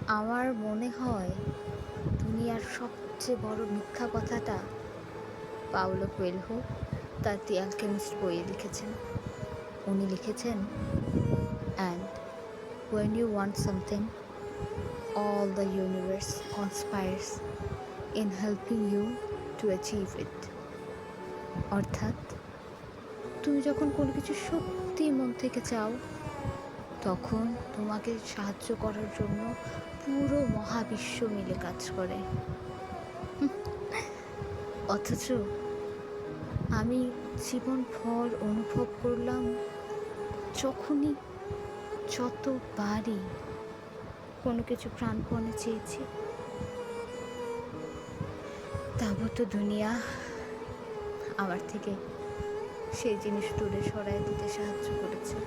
আমার মনে হয় দুনিয়ার সবচেয়ে বড় মিথ্যা কথাটা পাওলো কোয়েলহো তার দি অ্যালকেমিস্ট বইয়ে লিখেছেন। উনি লিখেছেন, and when you want something, all the universe conspires in helping you to achieve it. অর্থাৎ তুমি যখন কোনো কিছু সত্যি মন থেকে চাও, তখন তোমাকে সাহায্য করার জন্য পুরো মহাবিশ্ব মিলে কাজ করে। অথচ আমি জীবনভর অনুভব করলাম, যখনই যতবারই কোনো কিছু প্রাণপণে চেয়েছি, তাবত দুনিয়া আমার থেকে সেই জিনিস দূরে সরায় দিতে সাহায্য করেছে।